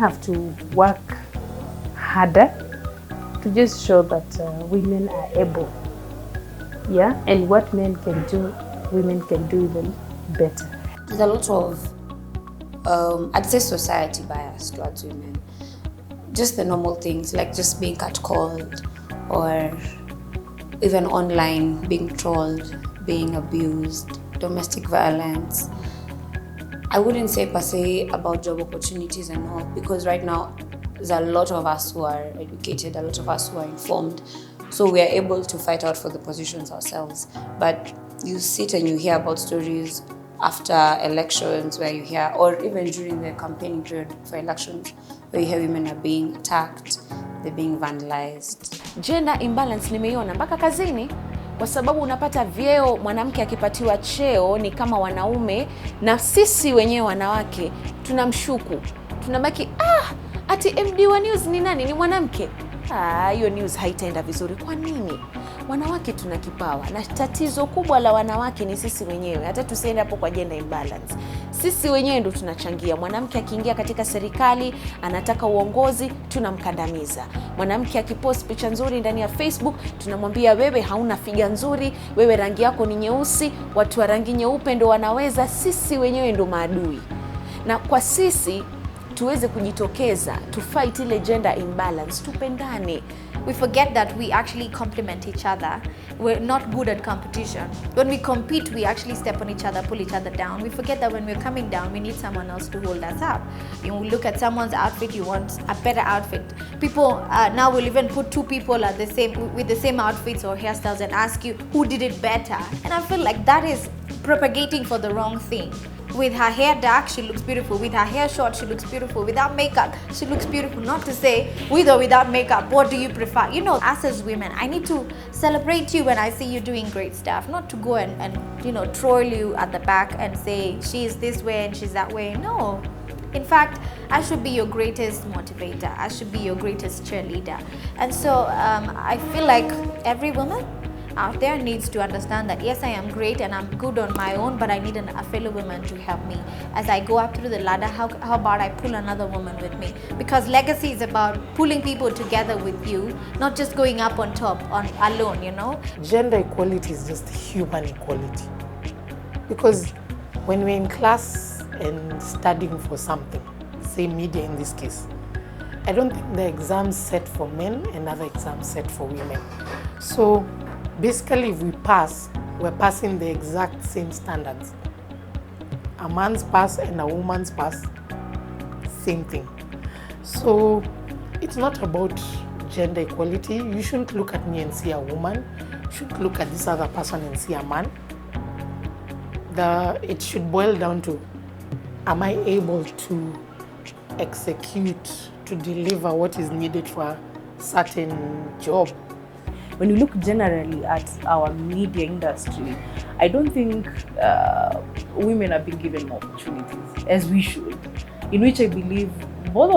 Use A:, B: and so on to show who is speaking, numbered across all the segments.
A: have to work harder to just show that women are able. Yeah, and what men can do, women can do even better.
B: There's a lot of, I'd say, society bias towards women. Just the normal things like just being catcalled, or even online being trolled, being abused, domestic violence. I wouldn't say per se about job opportunities and all, because right now there's a lot of us who are educated, a lot of us who are informed, so we are able to fight out for the positions ourselves. But you sit and you hear about stories after elections where you hear, or even during the campaigning period for elections, where you hear women are being attacked, they're being vandalized.
C: Gender imbalance nimeiona mpaka kazini, kwa sababu unapata vyeo, mwanamke akipatiwa cheo ni kama wanaume, na sisi wenyewe wanawake tunamshuku. Tunabaki ati MD wa news ni nani? Ni mwanamke. Hiyo news haitaenda vizuri. Kwa nini? Wanawake tuna kipawa, na tatizo kubwa la wanawake ni sisi wenyewe. Hata tusiende hapo kwa gender imbalance, sisi wenyewe ndo tunachangia. Mwanamke akiingia katika serikali, anataka uongozi, tunamkandamiza. Mwanamke akipost picha nzuri ndani ya Facebook, tunamwambia wewe hauna figa nzuri, wewe rangi yako ni nyeusi, watu wa rangi nyeupe ndo wanaweza. Sisi wenyewe ndo maadui. Na kwa sisi tuweze kujitokeza, to fight ile gender imbalance, tupendane.
D: We forget that we actually complement each other. We're not good at competition. When we compete, we actually step on each other, pull each other down. We forget that when we're coming down, we need someone else to hold us up. You look at someone's outfit, you want a better outfit. People now will even put two people at with the same outfits or hairstyles and ask you who did it better. And I feel like that is propagating for the wrong thing. With her hair dark, she looks beautiful. With her hair short, she looks beautiful. Without makeup, she looks beautiful. Not to say, with or without makeup, what do you prefer? You know, us as women, I need to celebrate you when I see you doing great stuff. Not to go and troll you at the back and say, she's this way and she's that way. No. In fact, I should be your greatest motivator. I should be your greatest cheerleader. And so I feel like every woman out there needs to understand that yes, I am great and I'm good on my own, but I need a fellow woman to help me. As I go up through the ladder, how about I pull another woman with me? Because legacy is about pulling people together with you, not just going up on top alone, you know?
E: Gender equality is just human equality. Because when we're in class and studying for something, say media in this case, I don't think the exams set for men and other exams set for women. So basically, if we pass, we're passing the exact same standards. A man's pass and a woman's pass, same thing. So it's not about gender equality. You shouldn't look at me and see a woman. You shouldn't look at this other person and see a man. It should boil down to, am I able to execute, to deliver what is needed for a certain job?
A: When you look generally at our media industry, I don't think women are being given more opportunities as we should, in which I believe both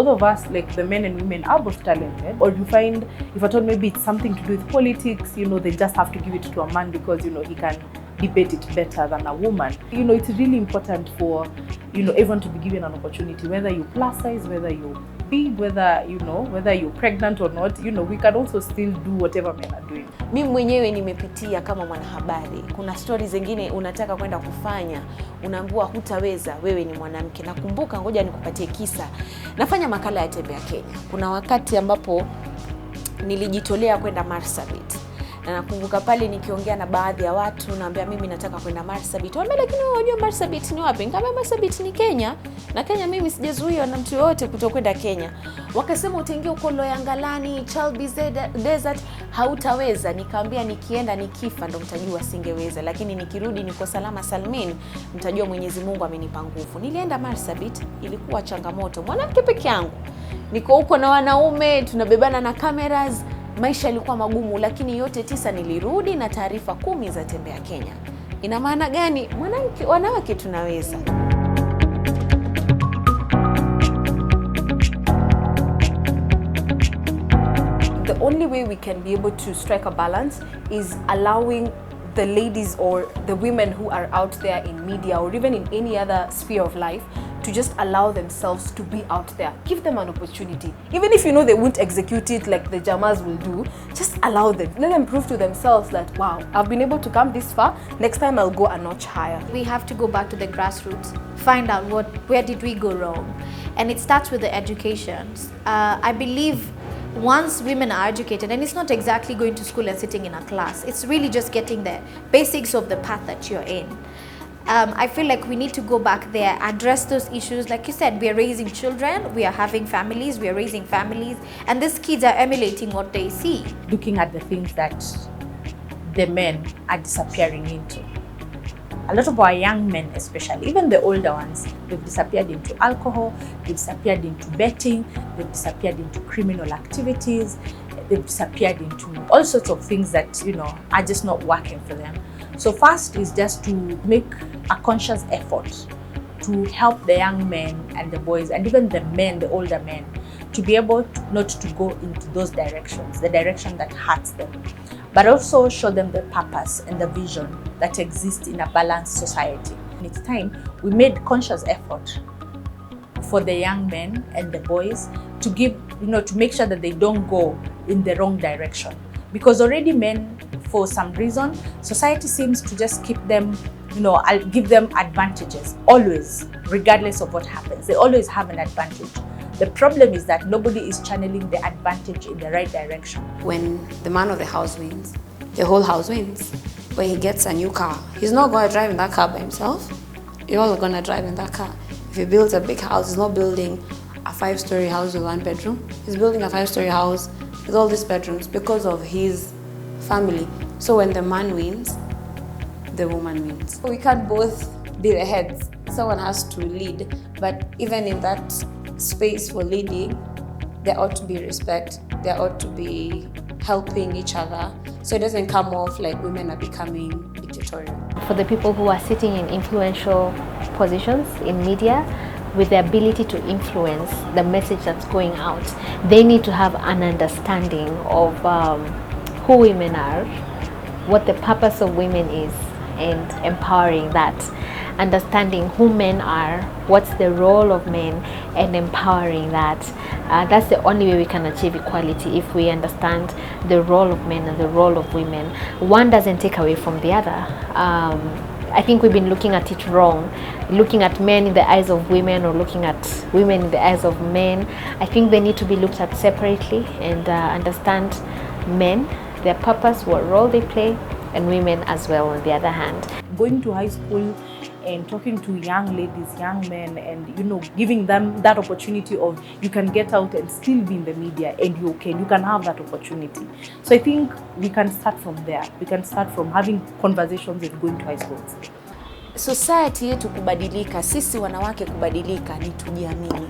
A: of us, like the men and women, are both talented. Or you find, if at all maybe it's something to do with politics, they just have to give it to a man because he can debate it better than a woman. It's really important for everyone to be given an opportunity, whether you plus size, whether you big, whether you're pregnant or not, we can also still do whatever men are doing.
C: Mimi mwenyewe nimepitia kama mwanahabari. Kuna stories zingine unataka kwenda kufanya, unaambiwa hutaweza, wewe ni mwanamke. Nakumbuka, ngoja nikupatie kisa. Nafanya makala ya Tembea Kenya. Kuna wakati ambapo nilijitolea kwenda Marsabit. Na nakumbuka pale nikiongea na baadhi ya watu, naambia mimi nataka kwenda Marsabit. Wambia lakini unajua Marsabit ni wapi? Nikamwambia Marsabit ni Kenya. Na Kenya mimi sijazuiwa na mtu yote kutokwenda Kenya. Wakasema utaingia huko Loyangalani, Chalbi Desert, hautaweza. Nikamwambia nikienda nikifa ndo mtajua singeweza, lakini nikirudi niko salama salmin, mtajua Mwenyezi Mungu amenipa nguvu. Nilienda Marsabit, ilikuwa changamoto. Mwanamke peke yangu. Niko huko na wanaume, tunabebana na cameras. Maisha yalikuwa magumu, lakini yote 9 nilirudi na taarifa 10 za Tembea Kenya. Ina maana gani? Wanawake tunaweza.
F: The only way we can be able to strike a balance is allowing the ladies or the women who are out there in media or even in any other sphere of life to just allow themselves to be out there. Give them an opportunity. Even if you know they won't execute it like the Jamas will do, just allow them. Let them prove to themselves that, wow, I've been able to come this far. Next time I'll go a notch higher.
D: We have to go back to the grassroots, find out where did we go wrong. And it starts with the education. I believe once women are educated, and it's not exactly going to school and sitting in a class, it's really just getting the basics of the path that you're in. I feel like we need to go back there, address those issues. Like you said, we are raising children, we are having families, we are raising families, and these kids are emulating what they see.
A: Looking at the things that the men are disappearing into. A lot of our young men, especially, even the older ones, they've disappeared into alcohol, they've disappeared into betting, they've disappeared into criminal activities, they've disappeared into all sorts of things that, are just not working for them. So first is just to make a conscious effort to help the young men and the boys, and even the men, the older men, to be able not to go into those directions, the direction that hurts them, but also show them the purpose and the vision that exists in a balanced society. And it's time we made conscious effort for the young men and the boys to give, to make sure that they don't go in the wrong direction. Because already men, for some reason, society seems to just keep them, I'll give them advantages, always, regardless of what happens. They always have an advantage. The problem is that nobody is channeling the advantage in the right direction.
B: When the man of the house wins, the whole house wins. When he gets a new car, he's not going to drive in that car by himself. You're all going to drive in that car. If he builds a big house, he's not building a 5-story house with 1 bedroom. He's building a 5-story house with all these bedrooms because of his family. So when the man wins, the woman wins. We can't both be the heads. Someone has to lead. But even in that space for leading, there ought to be respect. There ought to be helping each other. So it doesn't come off like women are becoming dictatorial.
G: For the people who are sitting in influential positions in media, with the ability to influence the message that's going out, they need to have an understanding of who women are, what the purpose of women is, and empowering that. Understanding who men are, what's the role of men, and empowering that. That's the only way we can achieve equality, if we understand the role of men and the role of women. One doesn't take away from the other. I think we've been looking at it wrong, looking at men in the eyes of women or looking at women in the eyes of men. I think they need to be looked at separately and understand men, their purpose, what role they play, and women as well on the other hand.
A: Going to high school and talking to young ladies, young men, and giving them that opportunity of you can get out and still be in the media, and you can have that opportunity. So I think we can start from there. We can start from having conversations and going to high schools.
C: Society yetu kubadilika, sisi wanawake kubadilika ni tujiamini.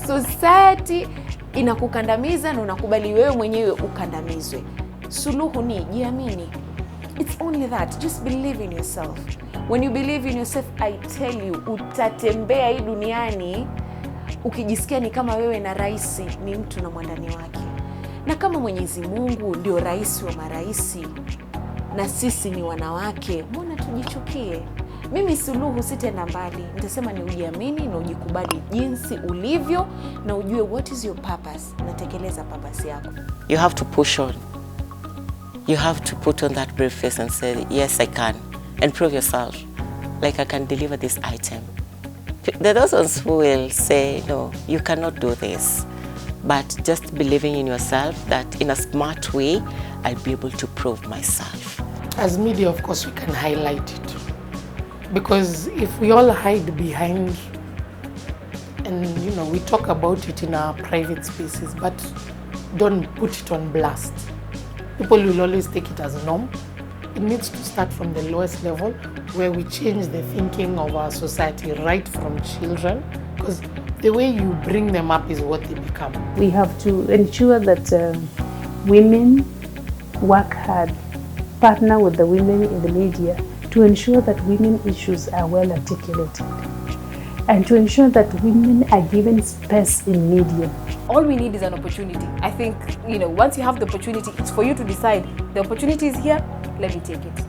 C: Society inakukandamiza na unakubali wewe mwenyewe ukandamizwe. Suluhu ni jiamini. It's only that. Just believe in yourself. When you believe in yourself, I tell you, utatembea hii duniani ukijisikia ni kama wewe na rais ni mtu na mwandani wake. Na kama Mwenyezi Mungu ndio rais wa maraisi na sisi ni wanawake, mbona tujichukie? Mimi suluhu sitaenda mbali. Nitasema ni ujiamini na ujikubali jinsi ulivyo na ujue what is your purpose. Natekeleza purpose yako.
H: You have to push on. You have to put on that brave face and say, yes, I can. And prove yourself, like I can deliver this item. There are those ones who will say, no, you cannot do this. But just believing in yourself that in a smart way, I'll be able to prove myself.
E: As media, of course, we can highlight it. Because if we all hide behind, and we talk about it in our private spaces, but don't put it on blast, people will always take it as norm. It needs to start from the lowest level, where we change the thinking of our society right from children, because the way you bring them up is what they become.
I: We have to ensure that women work hard, partner with the women in the media to ensure that women issues are well articulated and to ensure that women are given space in media.
F: All we need is an opportunity. I think, once you have the opportunity, it's for you to decide, the opportunity is here, let me take it.